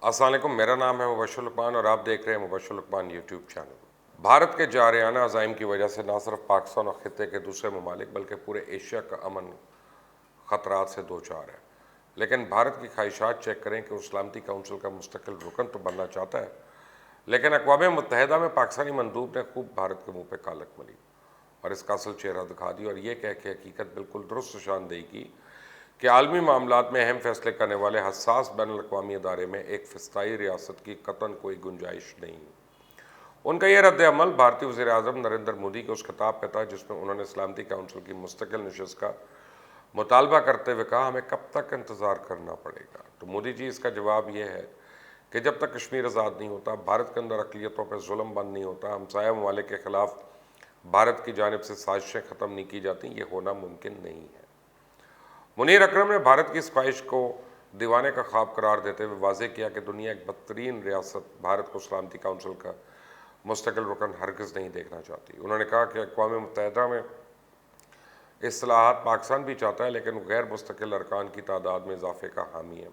السلام علیکم، میرا نام ہے مبشر لقمان اور آپ دیکھ رہے ہیں مبشر لقمان یوٹیوب چینل۔ بھارت کے جارحانہ عزائم کی وجہ سے نہ صرف پاکستان اور خطے کے دوسرے ممالک بلکہ پورے ایشیا کا امن خطرات سے دوچار ہے۔ لیکن بھارت کی خواہشات چیک کریں کہ وہ سلامتی کونسل کا مستقل رکن تو بننا چاہتا ہے، لیکن اقوام متحدہ میں پاکستانی مندوب نے خوب بھارت کے منہ پہ کالک ملی اور اس کا اصل چہرہ دکھا دی، اور یہ کہہ کے حقیقت بالکل درست نشاندہی کی کہ عالمی معاملات میں اہم فیصلے کرنے والے حساس بین الاقوامی ادارے میں ایک فضائی ریاست کی قطعاً کوئی گنجائش نہیں۔ ان کا یہ رد عمل بھارتی وزیر اعظم نریندر مودی کے اس خطاب پہ تھا جس میں انہوں نے سلامتی کونسل کی مستقل نشست کا مطالبہ کرتے ہوئے کہا ہمیں کب تک انتظار کرنا پڑے گا۔ تو مودی جی اس کا جواب یہ ہے کہ جب تک کشمیر آزاد نہیں ہوتا، بھارت کے اندر اقلیتوں پہ ظلم بند نہیں ہوتا، ہمسایہ ممالک کے خلاف بھارت کی جانب سے سازشیں ختم نہیں کی جاتی، یہ ہونا ممکن نہیں ہے۔ منیر اکرم نے بھارت کی اس خواہش کو دیوانے کا خواب قرار دیتے ہوئے واضح کیا کہ دنیا ایک بدترین ریاست بھارت کو سلامتی کونسل کا مستقل رکن ہرگز نہیں دیکھنا چاہتی۔ انہوں نے کہا کہ اقوام متحدہ میں اصلاحات پاکستان بھی چاہتا ہے، لیکن وہ غیر مستقل ارکان کی تعداد میں اضافے کا حامی ہے،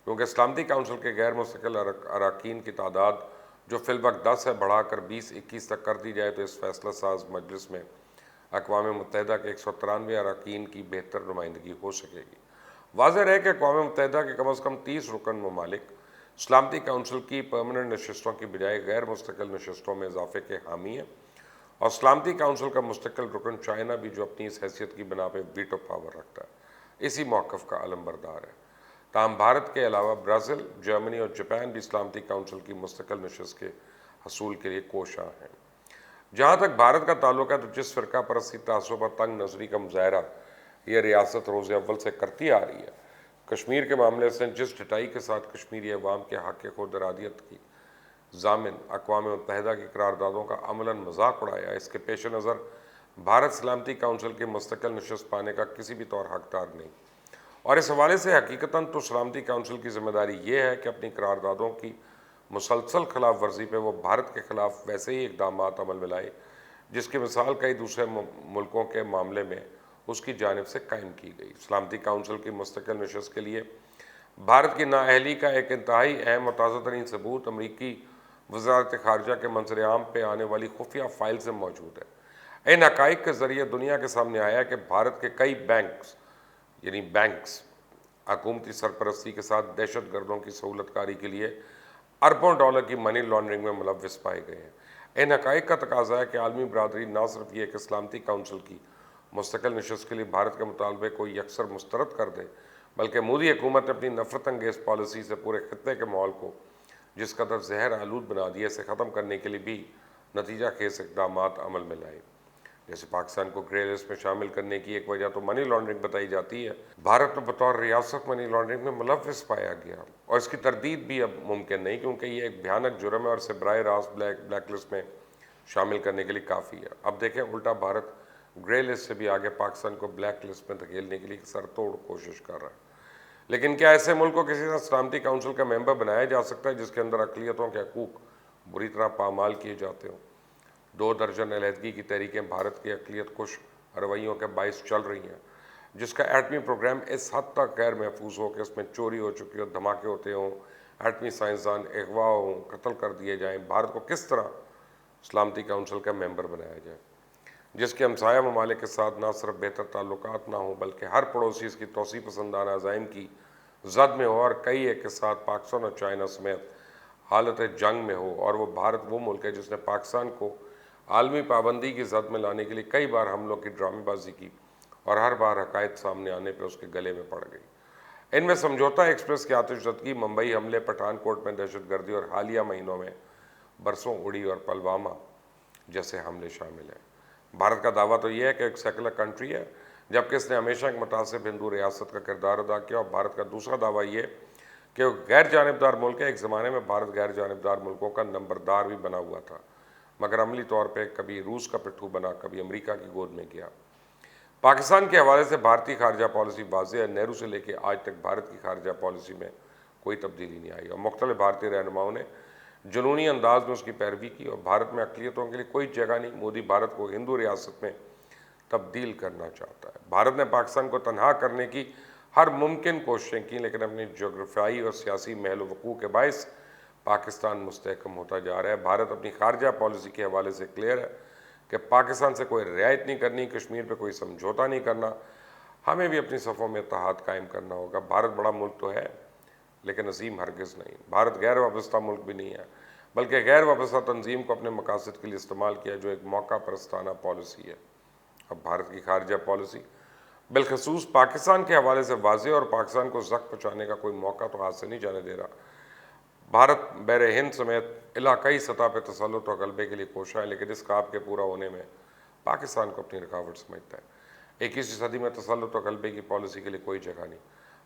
کیونکہ سلامتی کونسل کے غیر مستقل اراکین کی تعداد جو فی الوقت 10 ہے بڑھا کر 20-21 تک کر دی جائے تو اس فیصلہ ساز مجلس میں اقوام متحدہ کے 193 اراکین کی بہتر نمائندگی ہو سکے گی۔ واضح رہے کہ اقوام متحدہ کے کم از کم 30 رکن ممالک سلامتی کونسل کی پرماننٹ نشستوں کی بجائے غیر مستقل نشستوں میں اضافے کے حامی ہیں، اور سلامتی کونسل کا مستقل رکن چائنا بھی جو اپنی اس حیثیت کی بنا پہ ویٹو پاور رکھتا ہے، اسی موقف کا علمبردار ہے۔ تاہم بھارت کے علاوہ برازیل، جرمنی اور جاپان بھی سلامتی کونسل کی مستقل نشست کے حصول کے لیے کوشاں ہیں۔ جہاں تک بھارت کا تعلق ہے تو جس فرقہ پرستی تعصب اور تنگ نظری کا مظاہرہ یہ ریاست روز اول سے کرتی آ رہی ہے، کشمیر کے معاملے سے جس ڈٹائی کے ساتھ کشمیری عوام کے حق خود ارادیت کی ضامن اقوام متحدہ کی قراردادوں کا عملاً مذاق اڑایا، اس کے پیش نظر بھارت سلامتی کونسل کی مستقل نشست پانے کا کسی بھی طور حقدار نہیں، اور اس حوالے سے حقیقتاً تو سلامتی کونسل کی ذمہ داری یہ ہے کہ اپنی قراردادوں کی مسلسل خلاف ورزی پہ وہ بھارت کے خلاف ویسے ہی اقدامات عمل میں لائے جس کی مثال کئی دوسرے ملکوں کے معاملے میں اس کی جانب سے قائم کی گئی۔ سلامتی کونسل کی مستقل نشست کے لیے بھارت کی نااہلی کا ایک انتہائی اہم اور تازہ ترین ثبوت امریکی وزارت خارجہ کے منظر عام پہ آنے والی خفیہ فائل سے موجود ہے۔ ان حقائق کے ذریعے دنیا کے سامنے آیا کہ بھارت کے کئی بینکس حکومتی سرپرستی کے ساتھ دہشت گردوں کی سہولت کاری کے لیے اربوں ڈالر کی منی لانڈرنگ میں ملوث پائے گئے ہیں۔ ان حقائق کا تقاضا ہے کہ عالمی برادری نہ صرف یہ کہ سلامتی کونسل کی مستقل نشست کے لیے بھارت کے مطالبے کو یکسر مسترد کر دے، بلکہ مودی حکومت نے اپنی نفرت انگیز پالیسی سے پورے خطے کے ماحول کو جس قدر زہر آلود بنا دیا اسے ختم کرنے کے لیے بھی نتیجہ خیز اقدامات عمل میں لائے۔ جیسے پاکستان کو گرے لسٹ میں شامل کرنے کی ایک وجہ تو منی لانڈرنگ بتائی جاتی ہے، بھارت میں بطور ریاست منی لانڈرنگ میں ملوث پایا گیا اور اس کی تردید بھی اب ممکن نہیں، کیونکہ یہ ایک بھیانک جرم ہے اور اسے براہ راست بلیک لسٹ میں شامل کرنے کے لیے کافی ہے۔ اب دیکھیں الٹا بھارت گرے لسٹ سے بھی آگے پاکستان کو بلیک لسٹ میں دھکیلنے کے لیے سر توڑ کوشش کر رہا ہے۔ لیکن کیا ایسے ملک کو کسی طرح سلامتی کونسل کا ممبر بنایا جا سکتا ہے جس کے اندر اقلیتوں کے حقوق بری طرح پامال کیے جاتے ہوں؟ 2 درجن علیحدگی کی تحریکیں بھارت کی اقلیت کش رویوں کے باعث چل رہی ہیں، جس کا ایٹمی پروگرام اس حد تک غیر محفوظ ہو کہ اس میں چوری ہو چکی ہو، دھماکے ہوتے ہوں، ایٹمی سائنسدان اغوا ہوں، قتل کر دیے جائیں، بھارت کو کس طرح سلامتی کونسل کا ممبر بنایا جائے جس کے ہمسایہ ممالک کے ساتھ نہ صرف بہتر تعلقات نہ ہوں بلکہ ہر پڑوسی اس کی توسیع پسندانہ عزائم کی زد میں ہو اور کئی ایک کے ساتھ پاکستان اور چائنا سمیت حالت جنگ میں ہو، اور وہ بھارت وہ ملک ہے جس نے پاکستان کو عالمی پابندی کی زد میں لانے کے لیے کئی بار حملوں کی ڈرامے بازی کی اور ہر بار حقائق سامنے آنے پہ اس کے گلے میں پڑ گئی۔ ان میں سمجھوتا ایکسپریس کی آتش زدگی، ممبئی حملے، پٹھان کوٹ میں دہشت گردی اور حالیہ مہینوں میں برسوں اڑی اور پلوامہ جیسے حملے شامل ہیں۔ بھارت کا دعویٰ تو یہ ہے کہ ایک سیکولر کنٹری ہے، جبکہ اس نے ہمیشہ ایک متعصب ہندو ریاست کا کردار ادا کیا، اور بھارت کا دوسرا دعویٰ یہ کہ وہ غیر جانبدار ملک ہے۔ ایک زمانے میں بھارت غیر جانبدار ملکوں کا نمبردار بھی بنا ہوا تھا، مگر عملی طور پہ کبھی روس کا پٹھو بنا، کبھی امریکہ کی گود میں گیا۔ پاکستان کے حوالے سے بھارتی خارجہ پالیسی واضح ہے، نہرو سے لے کے آج تک بھارت کی خارجہ پالیسی میں کوئی تبدیلی نہیں آئی، اور مختلف بھارتی رہنماؤں نے جنونی انداز میں اس کی پیروی کی، اور بھارت میں اقلیتوں کے لیے کوئی جگہ نہیں۔ مودی بھارت کو ہندو ریاست میں تبدیل کرنا چاہتا ہے۔ بھارت نے پاکستان کو تنہا کرنے کی ہر ممکن کوششیں کی، لیکن اپنی جغرافیائی اور سیاسی محل وقوع کے باعث پاکستان مستحکم ہوتا جا رہا ہے۔ بھارت اپنی خارجہ پالیسی کے حوالے سے کلیئر ہے کہ پاکستان سے کوئی رعایت نہیں کرنی، کشمیر پہ کوئی سمجھوتا نہیں کرنا، ہمیں بھی اپنی صفوں میں اتحاد قائم کرنا ہوگا۔ بھارت بڑا ملک تو ہے لیکن عظیم ہرگز نہیں۔ بھارت غیر وابستہ ملک بھی نہیں ہے، بلکہ غیر وابستہ تنظیم کو اپنے مقاصد کے لیے استعمال کیا، جو ایک موقع پرستانہ پالیسی ہے۔ اب بھارت کی خارجہ پالیسی بالخصوص پاکستان کے حوالے سے واضح اور پاکستان کو زخم پہنچانے کا کوئی موقع تو ہاتھ سے نہیں جانے دے رہا۔ بھارت بحر ہند سمیت علاقائی سطح پہ تسلط و غلبے کے لیے کوشاں ہے، لیکن اس خواب کے پورا ہونے میں پاکستان کو اپنی رکاوٹ سمجھتا ہے۔ 21ویں صدی میں تسلط و غلبے کی پالیسی کے لیے کوئی جگہ نہیں۔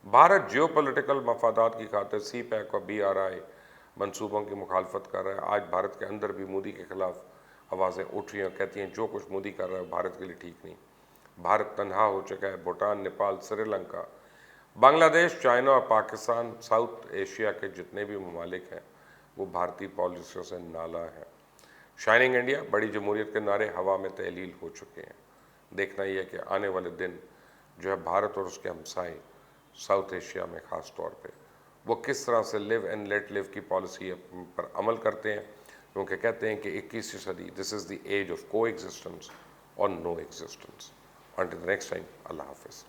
بھارت جیو پولیٹیکل مفادات کی خاطر سی پیک اور BRI منصوبوں کی مخالفت کر رہا ہے۔ آج بھارت کے اندر بھی مودی کے خلاف آوازیں اٹھ رہی ہیں اور کہتی ہیں جو کچھ مودی کر رہا ہے بھارت کے لیے ٹھیک نہیں۔ بھارت تنہا ہو چکا ہے۔ بھوٹان، نیپال، سری لنکا، بنگلہ دیش، چائنا اور پاکستان، ساؤتھ ایشیا کے جتنے بھی ممالک ہیں وہ بھارتی پالیسیوں سے نالاں ہیں۔ شائننگ انڈیا، بڑی جمہوریت کے نعرے ہوا میں تحلیل ہو چکے ہیں۔ دیکھنا یہ ہے کہ آنے والے دن جو ہے بھارت اور اس کے ہمسائے ساؤتھ ایشیا میں خاص طور پہ وہ کس طرح سے لیو اینڈ لیٹ لیو کی پالیسی پر عمل کرتے ہیں، کیونکہ کہتے ہیں کہ 21ویں صدی دس از دی ایج آف کو ایگزسٹنس اور نو ایگزسٹنس۔ انٹل نیکسٹ ٹائم، اللہ حافظ۔